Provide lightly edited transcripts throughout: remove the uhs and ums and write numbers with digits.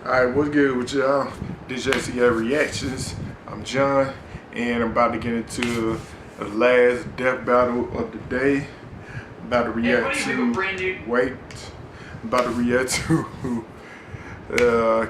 Alright, what's good with y'all? This J.C.A. Reactions. I'm John, and I'm about to get into the last death battle of the day. About to react to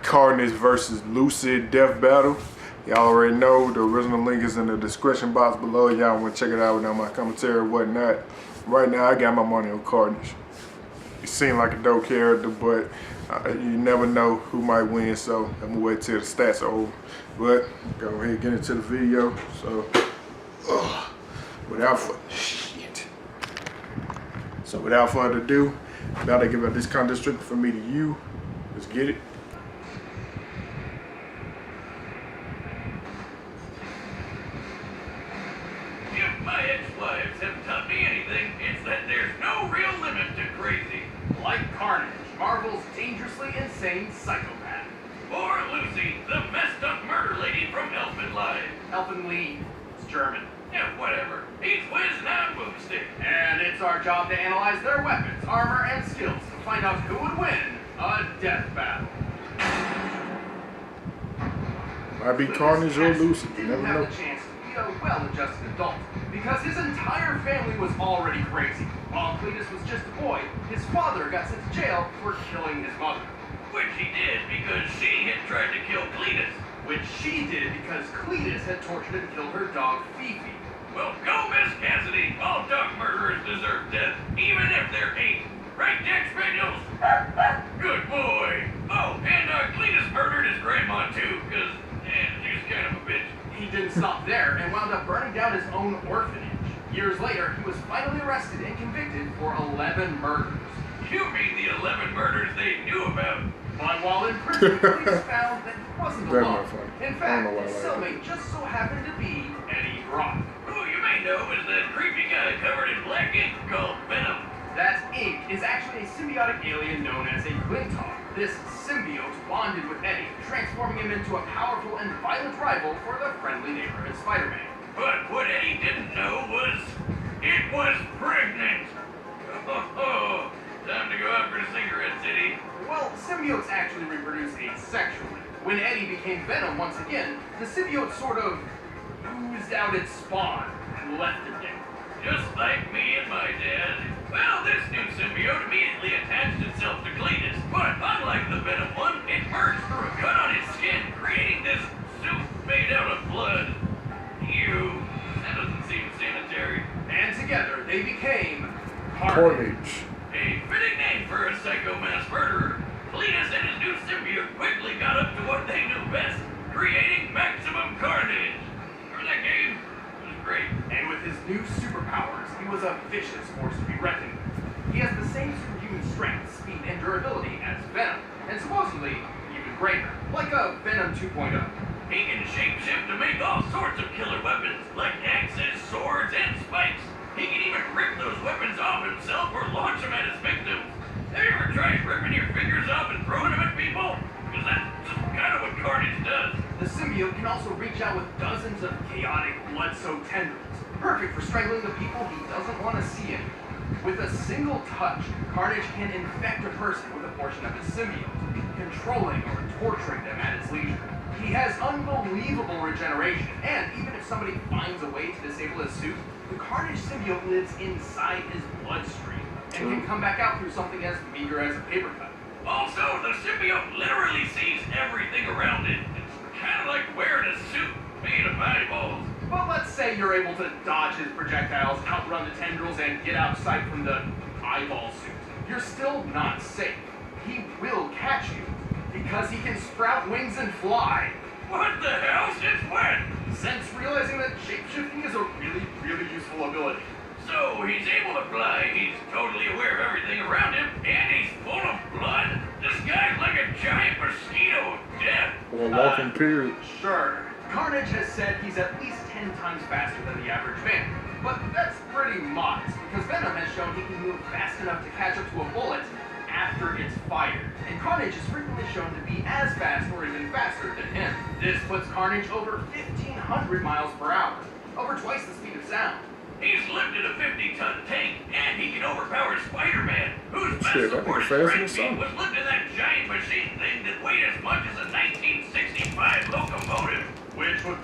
Carnage vs. Lucy death battle. Y'all already know the original link is in the description box below. Y'all want to check it out without my commentary or whatnot. Right now, I got my money on Carnage. It seemed like a dope character, but you never know who might win, so I'm gonna wait till the stats are over. But go ahead and get into the video. So without further ado, about to give out this content strictly for me to you. Let's get it. If my ex-wives have taught me anything, it's that there's no real limit to crazy. Like Carnage, Marvel's dangerously insane psychopath. Or Lucy, the messed up murder lady from Elfin Live. Elfenlied. It's German. Yeah, whatever. He's whizzing on boomstick. And it's our job to analyze their weapons, armor, and skills to find out who would win a death battle. Might be Carnage or Lucy. You Didn't never have know. the chance to be a well-adjusted adult because his entire family was already crazy. While Cletus was just a boy, his father got sent to jail for killing his mother. Which he did because she had tried to kill Cletus. Which she did because Cletus had tortured and killed her dog, Fifi. Well, go Miss Cassidy. All dog murderers deserve death, even if they're 8. Right, Jack Spaniels? Good boy. Oh, and Cletus murdered his grandma, too, because she's kind of a bitch. He didn't stop there and wound up burning down his own orphanage. Years later, he was finally arrested and convicted for 11 murders. You mean the 11 murders they knew about? But while in prison, police found that he wasn't That's alone. not funny. In I don't fact, know why his I like cellmate just so happened to be Eddie Brock. Who you may know is that creepy guy covered in black ink called Venom. That ink is actually a symbiotic alien known as a Glintar. This symbiote bonded with Eddie, transforming him into a powerful and violent rival for the friendly neighborhood Spider-Man. But what Eddie didn't know was it was pregnant. Oh, time to go out for a cigarette, City. Well, symbiotes actually reproduce asexually. When Eddie became Venom once again, the symbiote sort of oozed out its spawn and left it there. Just like me and my dad. Well, this new symbiote immediately attached itself to Cletus, but unlike the Venom one, it merged through a cut on his skin, creating this suit made out of blood. Ew, that doesn't seem sanitary. And together, they became Carnage. A fitting name for a psycho mass murderer. Cletus and his new symbiote quickly got up to what they knew best, creating maximum carnage. Remember that game? It was great. And with his new superpowers, he was a vicious force to be reckoned with. He has the same superhuman strength, speed, and durability as Venom, and supposedly even greater, like a Venom 2.0. He can shapeshift to make all sorts of killer weapons, like axes, swords, and spikes. He can even rip those weapons off himself or launch them at his victims. Have you ever tried ripping your fingers off and throwing them at people? Because that's just kind of what Carnage does. The symbiote can also reach out with dozens of chaotic, blood-soaked tendrils, perfect for strangling the people he doesn't want to see anymore. With a single touch, Carnage can infect a person with a portion of his symbiote, controlling or torturing them at his leisure. He has unbelievable regeneration, and even if somebody finds a way to disable his suit, the Carnage symbiote lives inside his bloodstream and can come back out through something as meager as a paper cut. Also, the symbiote literally sees everything around it. It's kind of like wearing a suit made of eyeballs. But let's say you're able to dodge his projectiles, outrun the tendrils, and get out of sight from the eyeball suit. You're still not safe. He will catch you, because he can sprout wings and fly. What the hell? Since when? Since realizing that shapeshifting is a really, really useful ability. So he's able to fly, he's totally aware of everything around him, and he's full of blood? This guy's like a giant mosquito of death. Or a walking period. Sure. Carnage has said he's at least 10 times faster than the average man. But that's pretty modest, because Venom has shown he can move fast enough to catch up to a bullet after it's fired. And Carnage is frequently shown to be as fast or even faster than him. This puts Carnage over 1,500 miles per hour, over twice the speed of sound. He's lifted a 50-ton tank, and he can overpower Spider-Man, whose best Shit, I think supporting it's faster than strength feat some. was lifting that giant machine thing that weighed as much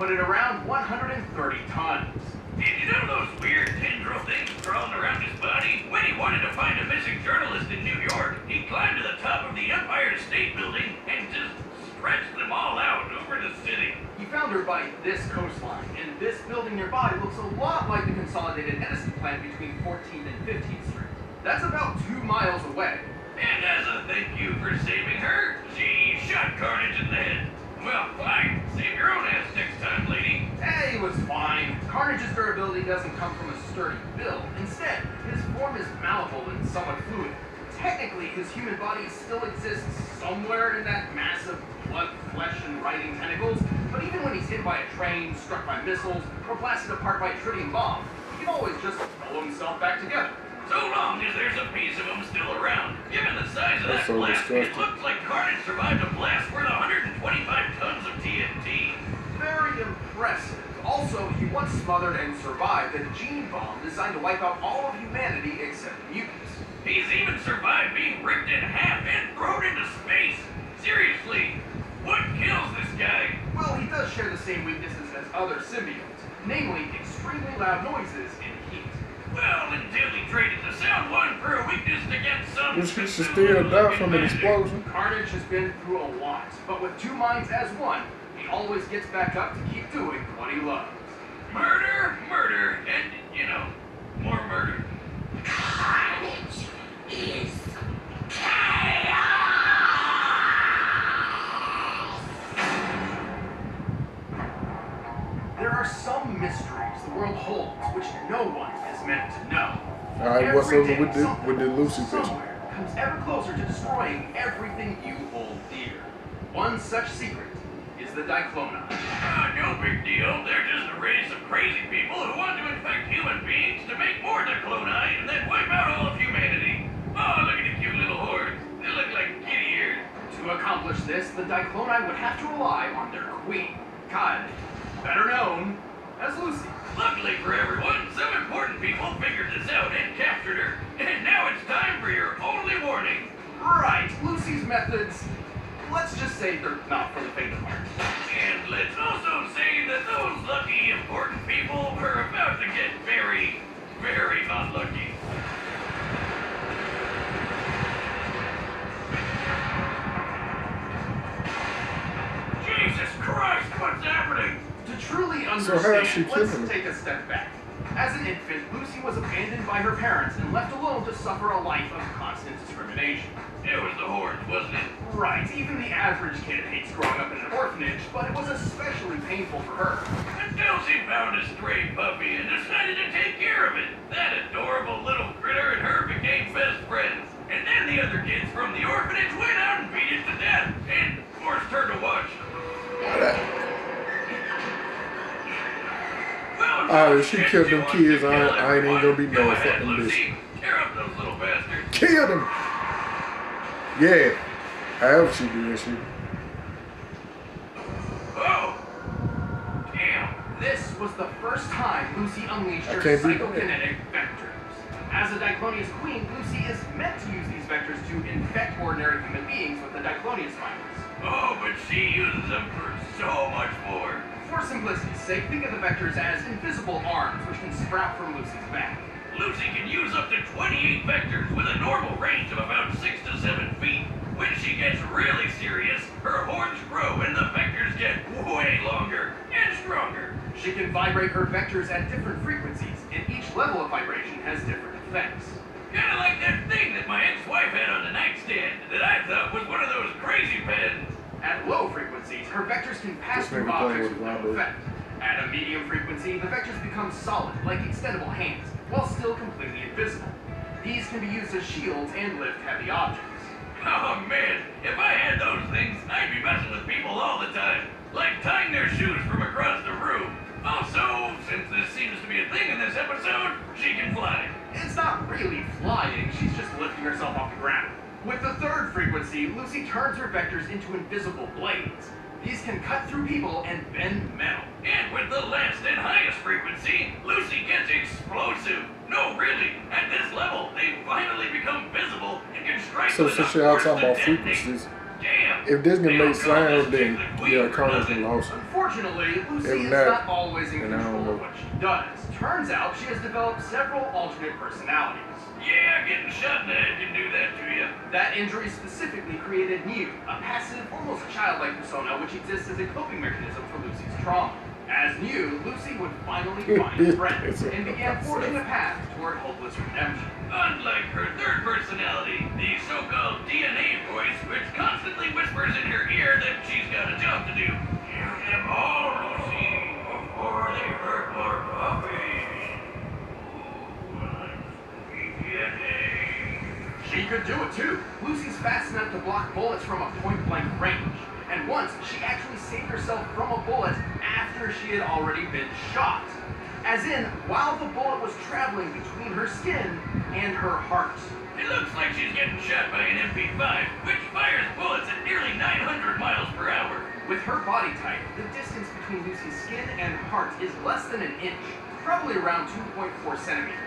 put it around 130 tons. Did you know those weird tendril things crawling around his body? When he wanted to find a missing journalist in New York, he climbed to the top of the Empire State Building and just stretched them all out over the city. He found her by this coastline, and this building nearby looks a lot like the consolidated Edison plant between 14th and 15th Street. That's about 2 miles away. And as a thank you for saving her, she shot Carnage in the head. Well, fine. Save your own ass next time, lady. Hey, it was fine. Carnage's durability doesn't come from a sturdy build. Instead, his form is malleable and somewhat fluid. Technically, his human body still exists somewhere in that massive blood, flesh, and writhing tentacles, but even when he's hit by a train, struck by missiles, or blasted apart by a tritium bomb, he can always just pull himself back together. So long as there's a piece of him still around. Given the size of that so blast, it disgusting. looks like Carnage survived a blast worth 125 tons of TNT. Very impressive. Also, he once smothered and survived a gene bomb designed to wipe out all of humanity except mutants. He's even survived being ripped in half and thrown into space. Seriously, what kills this guy? Well, he does share the same weaknesses as other symbiotes, namely extremely loud noises and heat. Well, until he traded the sound one for a weakness against some... This shit should still die from an explosion. Carnage has been through a lot, but with 2 minds as one, he always gets back up to keep doing what he loves. Murder, murder, and, you know, more murder. Carnage is chaos! There are some mysteries the world holds which no one is meant to know. Alright, what's Every over day, with the something Lucy picture? somewhere comes ever closer to destroying everything you hold dear. One such secret is the diclonine. No big deal. They're just a race of crazy people who want to infect human beings to make more diclonine and then wipe out all of humanity. Oh, look at the cute little hordes. They look like kitty ears. To accomplish this, the diclonine would have to rely on their queen, Carnage, better known as Lucy. Luckily for everyone, some important people figured this out and captured her. And now it's time for your only warning. Right, Lucy's methods, let's just say they're not for the faint of heart. And let's also say that those lucky important people are about to get very, very unlucky. Jesus Christ, what's happening? To truly So how did she understand, kill let's him? take a step back. As an infant, Lucy was abandoned by her parents and left alone to suffer a life of constant discrimination. It was the hordes, wasn't it? Right, even the average kid hates growing up in an orphanage, but it was especially painful for her. Until she found a stray puppy and decided to take care of it. That adorable little critter and her became best friends. And then the other kids from the orphanage went out and beat it to death and forced her to watch. Well, Alright, she killed them wants to kids. kill I ain't even gonna be everyone. Go no ahead, fucking Lucy. bitch. Tear up those little bastards. Kill them! Yeah. However she do that shit. Oh! Damn. This was the first time Lucy unleashed her can't beat psychokinetic vectors. As a Diclonius queen, Lucy is meant to use these vectors to infect ordinary human beings with the Diclonius virus. Oh, but she uses them for so much more. For simplicity's sake, think of the vectors as invisible arms which can sprout from Lucy's back. Lucy can use up to 28 vectors with a normal range of about 6 to 7 feet. When she gets really serious, her horns grow and the vectors get way longer and stronger. She can vibrate her vectors at different frequencies, and each level of vibration has different effects. Kinda like that thing that my ex-wife had on the nightstand that I thought was one of those crazy pens. At low frequencies, her vectors can pass This through nigga playing objects with with no Robert. effect. At a medium frequency, the vectors become solid, like extendable hands, while still completely invisible. These can be used as shields and lift heavy objects. Oh man, if I had those things, I'd be messing with people all the time. Like tying their shoes from across the room. Also, since this seems to be a thing in this episode, she can fly. It's not really flying, she's just lifting herself off the ground. With the third frequency, Lucy turns her vectors into invisible blades. These can cut through people and bend metal. And with the last and highest frequency, Lucy gets explosive. No, really, at this level, they finally become visible and can strike So with since a y'all force talking to about detonate. frequencies, Damn. If this can They don't make call sound, this then chick the queen yeah, for Carnage nothing. can lost. Unfortunately, Lucy If is not, not always in then I don't control know. of what she does. Turns out she has developed several alternate personalities. Yeah, getting shot in the head can do that to you. That injury specifically created Mew, a passive, almost childlike persona which exists as a coping mechanism for Lucy's trauma. As Mew, Lucy would finally find friends and began forging a path toward hopeless redemption. Unlike her third personality, the so-called DNA voice, which constantly whispers in her ear that she's got a job to do. Kill them all, Lucy, before they hurt more puppies. She could do it too. Lucy's fast enough to block bullets from a point-blank range. And once, she actually saved herself from a bullet after she had already been shot. As in, while the bullet was traveling between her skin and her heart. It looks like she's getting shot by an MP5, which fires bullets at nearly 900 miles per hour. With her body type, the distance between Lucy's skin and heart is less than an inch, probably around 2.4 centimeters.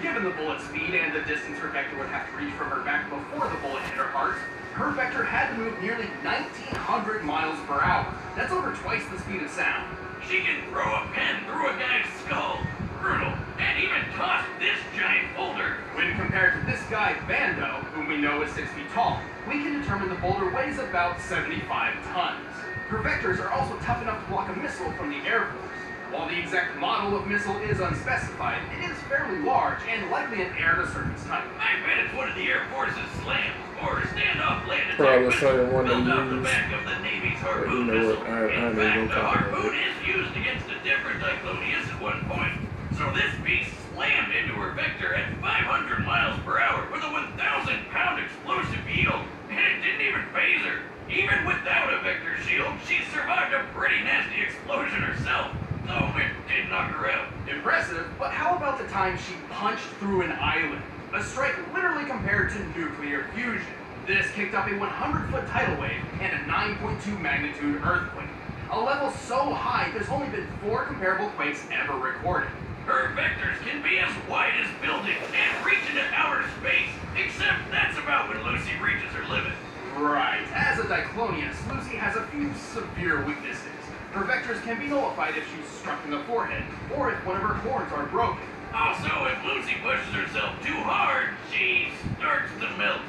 Given the bullet speed and the distance her vector would have to reach from her back before the bullet hit her heart, her vector had to move nearly 1,900 miles per hour. That's over twice the speed of sound. She can throw a pen through a guy's skull. Brutal. And even toss this giant boulder. When compared to this guy, Bando, whom we know is 6 feet tall, we can determine the boulder weighs about 75 tons. Her vectors are also tough enough to block a missile from the Air Force. While the exact model of missile is unspecified, it is fairly large and likely an air-to-surface type. I bet it's one of the Air Force's slams or standoff landed Probably type same one they built off the use. back of the Navy's But you Harpoon know missile. what? I In ain't fact, gonna the talk about Harpoon it. is used against a different Cyclonius at one point. So this beast slammed into her vector at 500 miles per hour with a 1,000-pound explosive yield, and it didn't even phase her. Even without a vector shield, she survived a pretty nasty explosion herself. Though it did knock her out. Impressive, but how about the time she punched through an island? A strike literally compared to nuclear fusion. This kicked up a 100-foot tidal wave and a 9.2 magnitude earthquake. A level so high, there's only been 4 comparable quakes ever recorded. Her vectors can be as wide as buildings and reach into outer space, except that's about when Lucy reaches her limit. Right. As a Diclonius, Lucy has a few severe weaknesses. Her vectors can be nullified if she's struck in the forehead, or if one of her horns are broken. Also, if Lucy pushes herself too hard, she starts to melt.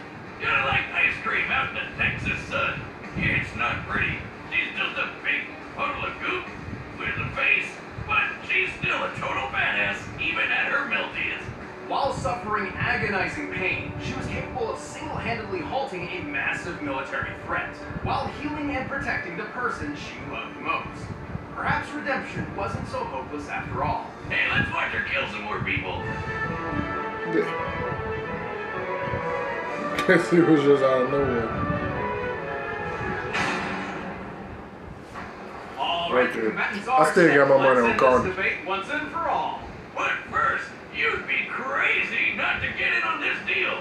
Kinda like ice cream out in the Texas sun. It's not pretty. She's just a big puddle of goop with a face, but she's still a total badass, even at her meltiest. While suffering agonizing pain, she was capable of single-handedly halting a massive military threat, while healing and protecting the person she loved most. Perhaps redemption wasn't so hopeless after all. Hey, let's watch her kill some more people. Guess he was just out of nowhere. All Right right, the there. combatants I are still set. got my money Let's on end Carnage. this debate once and for all. But first, you'd be crazy not to get in on this deal.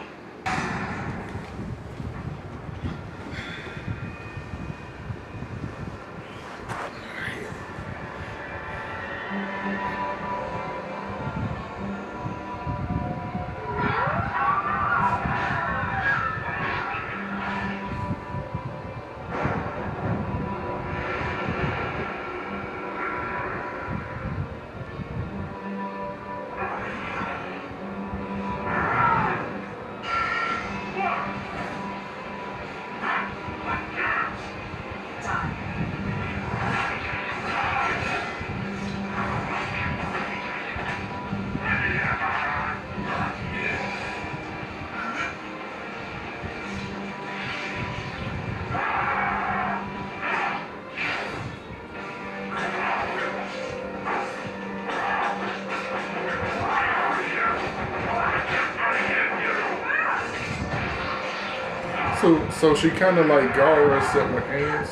So she kind of like guard herself with hands.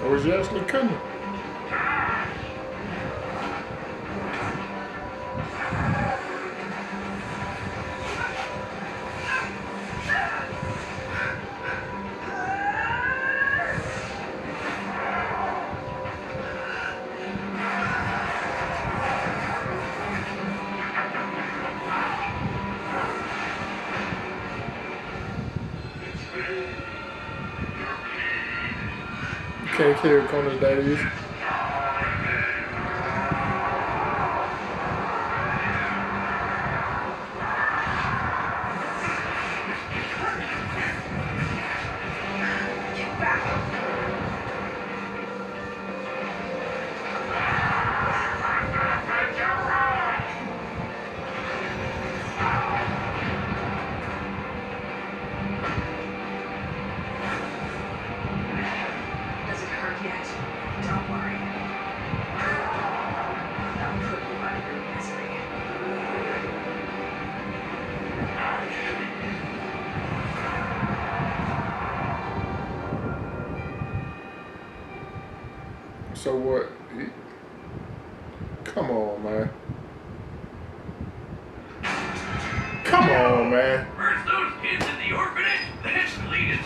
Or is he actually coming? Can't carry corners that easy. So what? Come on, man. Come on, man. First those kids in the orphanage, then deleted.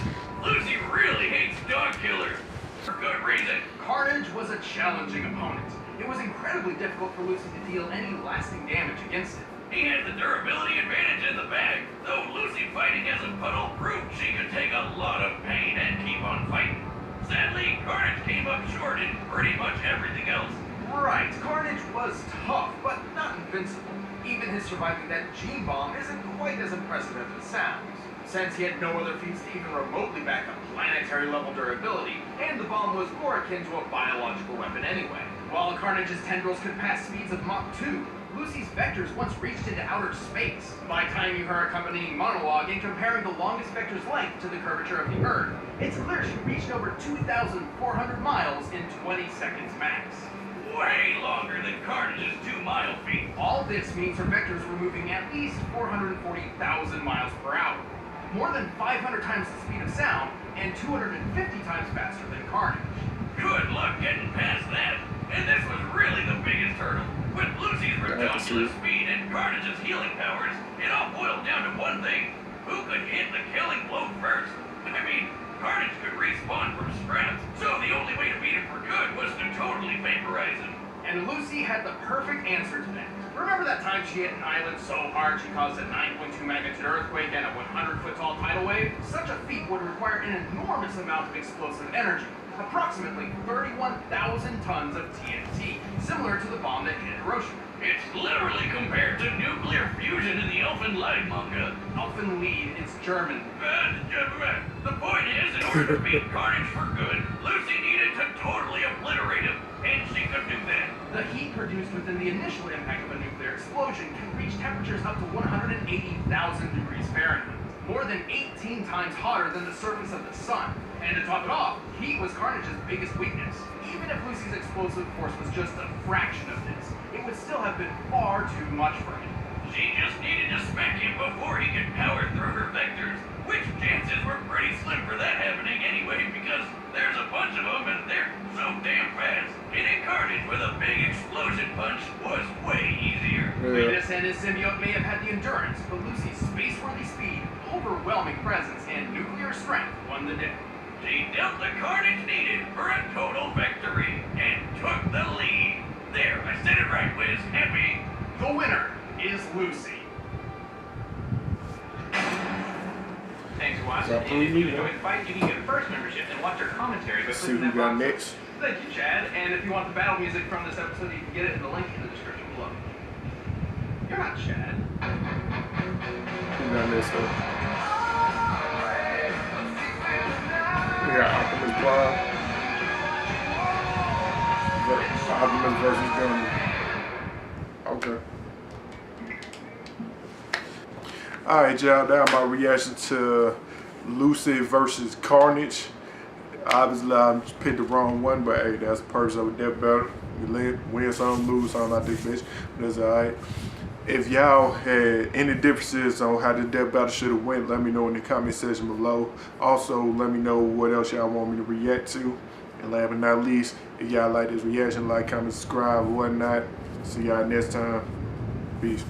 Lucy really hates dog killers. For good reason. Carnage was a challenging opponent. It was incredibly difficult for Lucy to deal any lasting damage against it. He had the durability advantage in the bag, though Lucy fighting as a puddle proved she could take a lot of pain and keep on fighting. Sadly, Carnage came up short in pretty much everything else. Right, Carnage was tough, but not invincible. Even his surviving that G-bomb isn't quite as impressive as it sounds, since he had no other feats to even remotely back up planetary-level durability, and the bomb was more akin to a biological weapon anyway. While Carnage's tendrils could pass speeds of Mach 2, Lucy's vectors once reached into outer space, by timing her accompanying monologue and comparing the longest vector's length to the curvature of the Earth. It's clear she reached over 2,400 miles in 20 seconds max. Way longer than Carnage's 2-mile feat. All this means her vectors were moving at least 440,000 miles per hour, more than 500 times the speed of sound, and 250 times faster than Carnage. Good luck getting past that. And this was really the biggest hurdle. With Lucy's ridiculous speed and Carnage's healing powers, it all boiled down to one thing. Who could hit the killing blow first? I mean, Carnage could respawn from scraps, so the only way to beat him for good was to totally vaporize him. And Lucy had the perfect answer to that. Remember that time she hit an island so hard she caused a 9.2 magnitude earthquake and a 100-foot tall tidal wave? Such a feat would require an enormous amount of explosive energy, approximately 31,000 tons of TNT, similar to the bomb that hit Hiroshima. It's literally compared to nuclear fusion in the Elfenlied manga. Elfenlied, it's German. The point is, in order to beat Carnage for good, Lucy needed to totally obliterate him, and she could do that. The heat produced within the initial impact of a nuclear explosion can reach temperatures up to 180,000 degrees Fahrenheit, more than 18 times hotter than the surface of the sun. And to top it off, heat was Carnage's biggest weakness. Even if Lucy's explosive force was just a fraction of this, it would still have been far too much for him. She just needed to smack him before he could power through her vectors, which chances were pretty slim for that happening anyway, because there's a bunch of them and they're so damn fast. Hitting Carnage with a big explosion punch was way easier. Radius and his symbiote may have had the endurance, but Lucy's space-worthy speed, overwhelming presence, and nuclear strength won the day. She dealt the carnage needed for a total victory and took the lead. There, I said it right, Wiz. Happy? The winner is Lucy. Thanks for watching. And if you enjoyed the fight, you can get a first membership and watch our commentary by clicking that box. Next. Thank you, Chad. And if you want the battle music from this episode, you can get it in the link in the description below. You're not Chad. Who done this one? We got Optimus Prime. Optimus versus Gunner. Okay. Alright, y'all, that my reaction to Lucy versus Carnage. Obviously, I picked the wrong one, but hey, that's the purpose of a death battle. You win some, lose some, I think, bitch. That's alright. If y'all had any differences on how the death battle should have went, let me know in the comment section below. Also, let me know what else y'all want me to react to. And last but not least, if y'all like this reaction, like, comment, subscribe, or whatnot. See y'all next time. Peace.